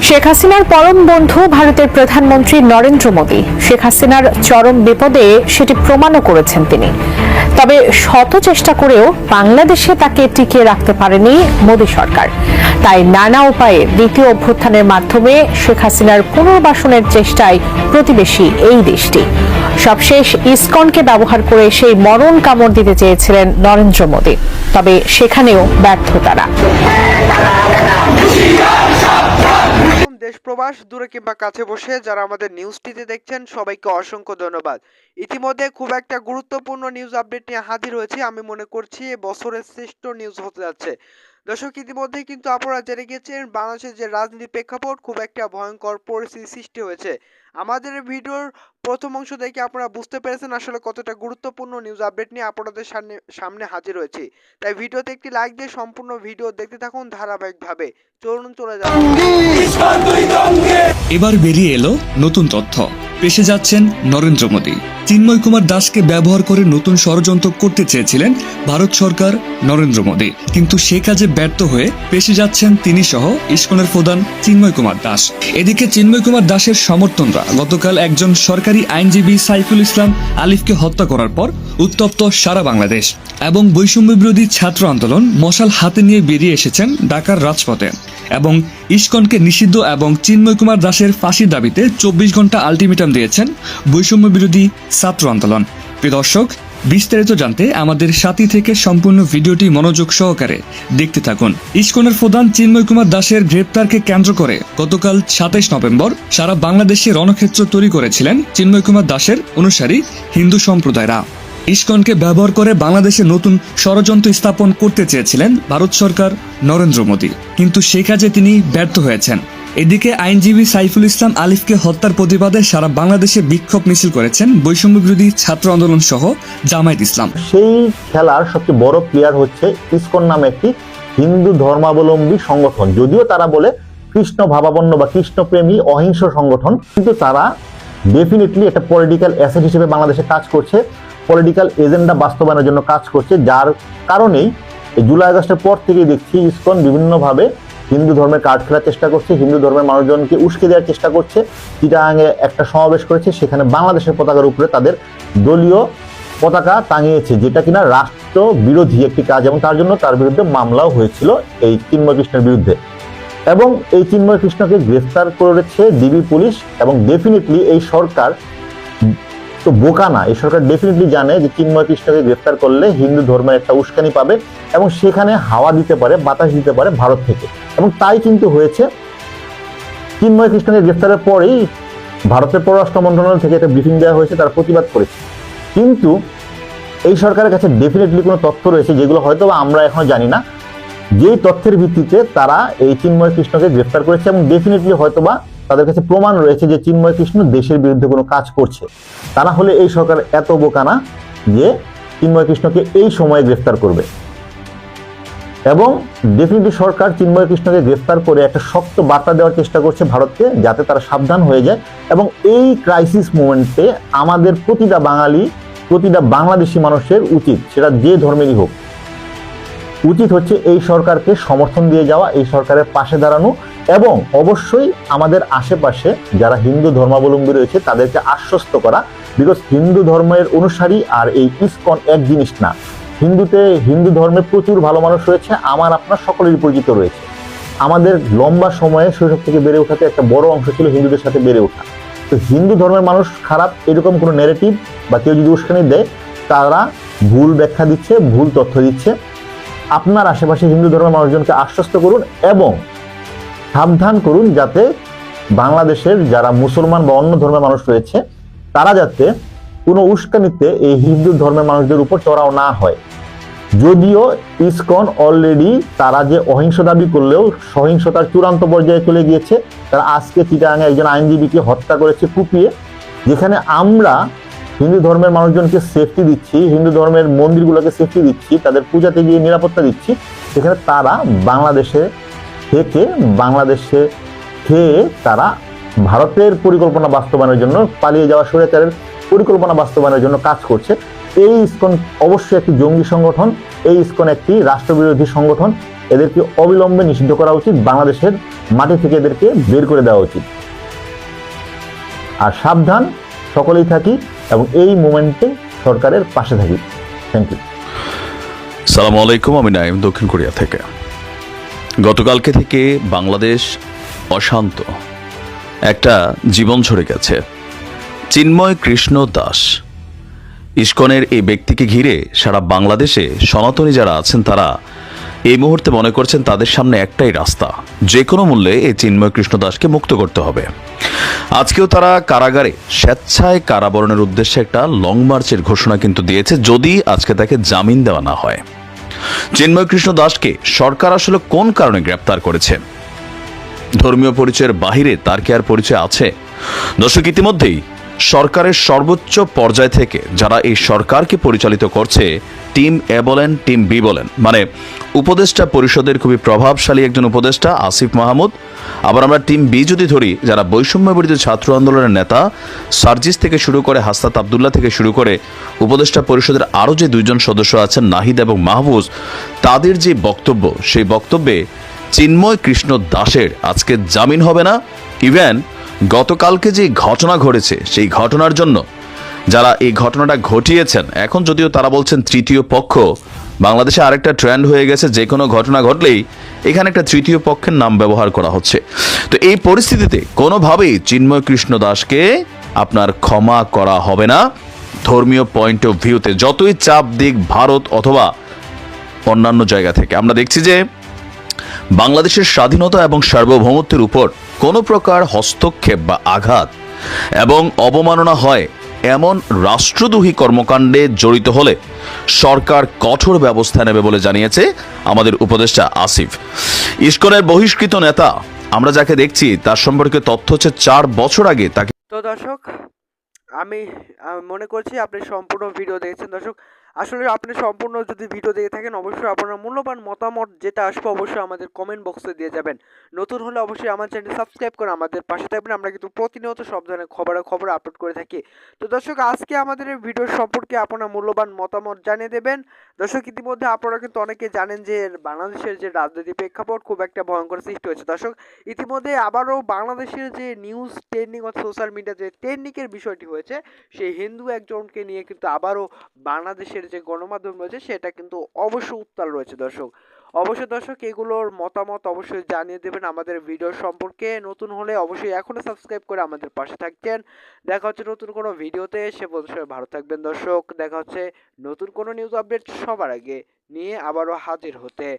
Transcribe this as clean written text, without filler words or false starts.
শেখ হাসিনার পরম বন্ধু ভারতের প্রধানমন্ত্রী নরেন্দ্র মোদী। শেখ হাসিনার চরম বিপদে সেটি প্রমাণও করেছেন তিনি। তবে শত চেষ্টা করেও বাংলাদেশে তাকে টিকিয়ে রাখতে পারেনি মোদী সরকার। তাই নানা উপায়ে দ্বিতীয় অভ্যুত্থানের মাধ্যমে শেখ হাসিনার পুনর্বাসনের চেষ্টায় প্রতিবেশী এই দেশটি। সবশেষ ইসকনকে ব্যবহার করে সেই মরণ কামড় দিতে চেয়েছিলেন নরেন্দ্র মোদী, তবে সেখানেও ব্যর্থ তারা। দেশ প্রবাস দূরে কিংবা কাছে বসে যারা আমাদের নিউজটিতে দেখছেন সবাইকে অসংখ্য ধন্যবাদ। ইতিমধ্যে খুব একটা গুরুত্বপূর্ণ নিউজ আপডেট নিয়ে হাজির হয়েছি। আমি মনে করছি এ বছরের শ্রেষ্ঠ নিউজ হতে যাচ্ছে। দর্শক, ইতিমধ্যে কিন্তু আপনারা জেনে গেছেন বাংলাদেশের যে রাজনীতি প্রেক্ষাপট খুব একটা ভয়ঙ্কর পরিস্থিতি সৃষ্টি হয়েছে। আমাদের ভিডিওর প্রথম অংশ দেখে আপনারা বুঝতে পেরেছেন আসলে কতটা গুরুত্বপূর্ণ নিউজ আপডেট নিয়ে আপনাদের সামনে হাজির হয়েছি। তাই ভিডিওতে একটি লাইক দিয়ে সম্পূর্ণ ভিডিও দেখতে থাকুন ধারাবাহিকভাবে। চলুন চলে যান। এবার বেরিয়ে এলো নতুন তথ্য। পেশে যাচ্ছেন নরেন্দ্র মোদী। চিন্ময় কুমার দাসকে ব্যবহার করে নতুন ষড়যন্ত্র করতে চেয়েছিলেন ভারত সরকার নরেন্দ্র মোদী, কিন্তু সে কাজে ব্যর্থ হয়ে পেশে যাচ্ছেন তিনি সহ ইসকনের প্রধান চিন্ময় কুমার দাস। এদিকে চিন্ময় কুমার দাসের সমর্থনরা গতকাল একজন সরকারি আইনজীবী সাইফুল ইসলাম আলিফকে হত্যা করার পর উত্তপ্ত সারা বাংলাদেশ এবং বৈষম্য বিরোধী ছাত্র আন্দোলন মশাল হাতে নিয়ে বেরিয়ে এসেছেন ঢাকার রাজপথে এবং ইসকনকে নিষিদ্ধ এবং চিন্ময় কুমার দাসের ফাঁসির দাবিতে 24 ঘন্টা আলটিমেটাম দিয়েছেন বৈষম্য বিরোধী ছাত্র আন্দোলন। প্রিয় দর্শক, বিস্তারিত জানতে আমাদের সাথী থেকে সম্পূর্ণ ভিডিওটি মনোযোগ সহকারে দেখতে থাকুন। ইসকনের প্রধান চিন্ময় কুমার দাসের গ্রেপ্তারকে কেন্দ্র করে গতকাল 27 নভেম্বর সারা বাংলাদেশে রণক্ষেত্র তৈরি করেছিলেন চিন্ময় কুমার দাসের অনুসারী হিন্দু সম্প্রদায়রা। ইসকনকে ব্যবহার করে বাংলাদেশে নতুন ষড়যন্ত্র স্থাপন করতে চেয়েছিলেন ভারত সরকার নরেন্দ্র মোদী, কিন্তু সেই কাজে তিনি ব্যর্থ হয়েছেন। এদিকে আইনজীবী সাইফুল ইসলাম আলিফকে হত্যার প্রতিবাদে সারা বাংলাদেশে বিক্ষোভ মিছিল করেছেন বৈষম্য বিরোধী ছাত্র আন্দোলন সহ জামায়াত ইসলাম। সেই খেলার সবচেয়ে বড় প্লেয়ার হচ্ছে ইসকন নামে একটি হিন্দু ধর্মাবলম্বী সংগঠন। যদিও তারা বলে কৃষ্ণ ভাবাপন্ন বা কৃষ্ণপ্রেমী অহিংস সংগঠন, কিন্তু তারা ডেফিনেটলি একটা পলিটিক্যাল অ্যাসেট হিসেবে বাংলাদেশে কাজ করছে, পলিটিক্যাল এজেন্ডা বাস্তবায়নের জন্য কাজ করছে। যার কারণেই এই জুলাই আগস্টের পর থেকেই দেখছি ইসকন বিভিন্নভাবে হিন্দু ধর্মের কার্ড খেলার চেষ্টা করছে, হিন্দু ধর্মের মানুষজনকে উস্কে দেওয়ার চেষ্টা করছে। চিটাগাঙে একটা সমাবেশ করেছে, সেখানে বাংলাদেশের পতাকার উপরে তাদের দলীয় পতাকা টাঙিয়েছে, যেটা কিনা রাষ্ট্র বিরোধী একটি কাজ, এবং তার জন্য তার বিরুদ্ধে মামলাও হয়েছিল এই চিন্ময় কৃষ্ণের বিরুদ্ধে। এবং এই চিন্ময় কৃষ্ণকে গ্রেফতার করেছে ডিবি পুলিশ। এবং ডেফিনেটলি এই সরকার তো বোকা না, এই সরকার ডেফিনেটলি জানে যে চিন্ময় কৃষ্ণকে গ্রেফতার করলে হিন্দু ধর্মের একটা উস্কানি পাবে এবং সেখানে হাওয়া দিতে পারে, বাতাস দিতে পারে ভারত থেকে। এবং তাই কিন্তু হয়েছে। চিন্ময় কৃষ্ণকে গ্রেফতারের পরেই ভারতের পররাষ্ট্র মন্ত্রণালয় থেকে একটা ব্রিফিং দেওয়া হয়েছে, তারা প্রতিবাদ করেছে। কিন্তু এই সরকারের কাছে ডেফিনেটলি কোনো তথ্য রয়েছে যেগুলো হয়তো আমরা এখনো জানি না, যেই তথ্যের ভিত্তিতে তারা এই চিন্ময় কৃষ্ণকে গ্রেফতার করেছে। এবং ডেফিনেটলি হয়তোবা তাদের কাছে প্রমাণ রয়েছে যে চিন্ময় কৃষ্ণ দেশের বিরুদ্ধে কোনো কাজ করছে। তা না হলে এই সরকার এত বোকা না যে চিন্ময় কৃষ্ণকে এই সময়ে গ্রেফতার করবে। এবং ডেফিনেটলি সরকার চিন্ময় কৃষ্ণকে গ্রেফতার করে একটা শক্ত বার্তা দেওয়ার চেষ্টা করছে ভারতকে, যাতে তারা সাবধান হয়ে যায়। এবং এই ক্রাইসিস মোমেন্টে আমাদের প্রতিটা বাঙালি, প্রতিটা বাংলাদেশি মানুষের উচিত, সেটা যে ধর্মেরই হোক, উচিত হচ্ছে এই সরকারকে সমর্থন দিয়ে যাওয়া, এই সরকারের পাশে দাঁড়ানো, এবং অবশ্যই আমাদের আশেপাশে যারা হিন্দু ধর্মাবলম্বী রয়েছে তাদেরকে আশ্বস্ত করা। বিকজ হিন্দু ধর্মের অনুসারী আর এই ইসকন এক জিনিস না। হিন্দু ধর্মে প্রচুর ভালো মানুষ রয়েছে, আমার আপনার সকলেরই পরিচিত রয়েছে। আমাদের লম্বা সময়ে শৈশব থেকে বেড়ে ওঠাতে একটা বড় অংশ ছিল হিন্দুদের সাথে বেড়ে ওঠা। তো হিন্দু ধর্মের মানুষ খারাপ এরকম কোনো নেগেটিভ বা কেউ যদি উস্কানি দেয়, তারা ভুল ব্যাখ্যা দিচ্ছে, ভুল তথ্য দিচ্ছে। আপনার আশেপাশে হিন্দু ধর্মের মানুষজনকে আশ্বস্ত করুন এবং সাবধান করুন, যাতে বাংলাদেশের যারা মুসলমান বা অন্য ধর্মের মানুষ রয়েছে তারা যাতে কোনো উস্কানিতে এই হিন্দু ধর্মের মানুষদের উপর চড়াও না হয়। যদিও ইসকন অলরেডি তারা যে অহিংস দাবি করলেও সহিংসতার চূড়ান্ত পর্যায়ে চলে গিয়েছে। তারা আজকে চিটাগাঙে একজন আইনজীবীকে হত্যা করেছে কুপিয়ে। যেখানে আমরা হিন্দু ধর্মের মানুষজনকে সেফটি দিচ্ছি, হিন্দু ধর্মের মন্দিরগুলোকে সেফটি দিচ্ছি, তাদের পূজাতে গিয়ে নিরাপত্তা দিচ্ছি, সেখানে তারা বাংলাদেশে খেয়ে তারা ভারতের পরিকল্পনা বাস্তবায়নের জন্য, পালিয়ে যাওয়া স্বৈরাচারের পরিকল্পনা বাস্তবায়নের জন্য কাজ করছে। এই ইসকন অবশ্যই একটি জঙ্গি সংগঠন, এই ইসকন একটি রাষ্ট্রবিরোধী সংগঠন, এদেরকে অবিলম্বে নিষিদ্ধ করা উচিত, বাংলাদেশের মাটি থেকে এদেরকে বের করে দেওয়া উচিত। আর সাবধান, সকলেই থাকি এবং এই মোমেন্টে সরকারের পাশে থাকি। Thank you. সালামু আলাইকুম, আমি নাইম, দক্ষিণ কোরিয়া থেকে। গতকালকে থেকে বাংলাদেশ অশান্ত একটা জীবন ঝরে গেছে। চিন্ময় কৃষ্ণ দাস ইসকনের এই ব্যক্তিকে ঘিরে সারা বাংলাদেশে সনাতনী যারা আছেন তারা এই মুহূর্তে মনে করছেন তাদের সামনে একটাই রাস্তা, যে কোনো মূল্যে এই চিন্ময় কৃষ্ণ দাসকে মুক্ত করতে হবে। আজকেও তারা কারাগারে স্বেচ্ছায় কারাবরণের উদ্দেশ্যে একটা লং মার্চের ঘোষণা কিন্তু দিয়েছে, যদি আজকে তাকে জামিন দেওয়া না হয়। চিন্ময় কৃষ্ণ দাসকে সরকার আসলে কোন কারণে গ্রেপ্তার করেছে? ধর্মীয় পরিচয়ের বাহিরে তার কি আর পরিচয় আছে? দর্শক, ইতিমধ্যেই সরকারের সর্বোচ্চ পর্যায় থেকে যারা এই সরকারকে পরিচালিত করছে, টিম এ বলেন টিম বি বলেন, মানে উপদেষ্টা পরিষদের খুবই প্রভাবশালী একজন উপদেষ্টা আসিফ মাহমুদ, আবার আমরা টিম বি যদি ধরি, যারা বৈষম্য বিরোধী ছাত্র আন্দোলনের নেতা সার্জিস থেকে শুরু করে হাসনাত আবদুল্লাহ থেকে শুরু করে উপদেষ্টা পরিষদের আরও যে দুইজন সদস্য আছেন নাহিদ এবং মাহফুজ, তাদের যে বক্তব্য, সেই বক্তব্যে চিন্ময় কৃষ্ণ দাসের আজকে জামিন হবে না। ইভেন গতকালকে যে ঘটনা ঘটেছে, সেই ঘটনার জন্য যারা এই ঘটনাটা ঘটিয়েছেন, এখন যদিও তারা বলছেন তৃতীয় পক্ষ, বাংলাদেশে আরেকটা ট্রেন্ড হয়ে গেছে, যে কোনো ঘটনা ঘটলেই এখানে একটা তৃতীয় পক্ষের নাম ব্যবহার করা হচ্ছে। তো এই পরিস্থিতিতে কোনোভাবেই চিন্ময় কৃষ্ণ দাসকে আপনার ক্ষমা করা হবে না। ধর্মীয় পয়েন্ট অফ ভিউতে যতই চাপ দিক ভারত অথবা অন্যান্য জায়গা থেকে, আমরা দেখছি যে বাংলাদেশের স্বাধীনতা এবং সার্বভৌমত্বের উপর কোনো প্রকার হস্তক্ষেপ বা আঘাত এবং অবমাননা হয় এমন রাষ্ট্রদ্রোহী কর্মকাণ্ডে জড়িত হলে সরকার কঠোর ব্যবস্থা নেবে বলে জানিয়েছে আমাদের উপদেষ্টা আসিফ। ইসকনের বহিষ্কৃত নেতা আমরা যাকে দেখছি, তার সম্পর্কে তথ্য হচ্ছে 4 বছর আগে তাকে। তো দর্শক, আমি মনে করছি আপনি সম্পূর্ণ ভিডিও দেখেছেন। দর্শক, আসলে আপনি সম্পূর্ণ যদি ভিডিও দেখে থাকেন, অবশ্যই আপনার মূল্যবান মতামত যেটা আসবে অবশ্যই আমাদের কমেন্ট বক্সে দিয়ে যাবেন। নতুন হলে অবশ্যই আমার চ্যানেল সাবস্ক্রাইব করে আমাদের পাশে থাকবেন। আমরা কিন্তু প্রতিনিয়ত সব ধরনের খবর আপলোড করে থাকি। তো দর্শক, আজকে আমাদের এই ভিডিও সম্পর্কে আপনার মূল্যবান মতামত জানিয়ে দেবেন। দর্শক, ইতিমধ্যে আপনারা কিন্তু অনেকে জানেন যে বাংলাদেশের যে রাজনৈতিক প্রেক্ষাপট খুব একটা ভয়ঙ্কর সৃষ্টি হয়েছে। দর্শক, ইতিমধ্যে আবারও বাংলাদেশের যে নিউজ ট্রেন্ডিং অর্থাৎ সোশ্যাল মিডিয়া যে ট্রেন্ডিংয়ের বিষয়টি হয়েছে, সেই হিন্দু একজনকে নিয়ে কিন্তু আবারও বাংলাদেশের যে গণমাধ্যম রয়েছে সেটা কিন্তু অবশ্যই উত্তাল রয়েছে। দর্শক, অবশ্যই দর্শক, এগুলোর মতামত অবশ্যই জানিয়ে দেবেন আমাদের ভিডিও সম্পর্কে। নতুন হলে অবশ্যই এখনো সাবস্ক্রাইব করে আমাদের পাশে থাকবেন। দেখা হচ্ছে নতুন কোনো ভিডিওতে, সে পর্যন্ত সবাই ভালো থাকবেন। দর্শক, দেখা হচ্ছে নতুন কোনো নিউজ আপডেট সবার আগে নিয়ে আবারও হাজির হতে।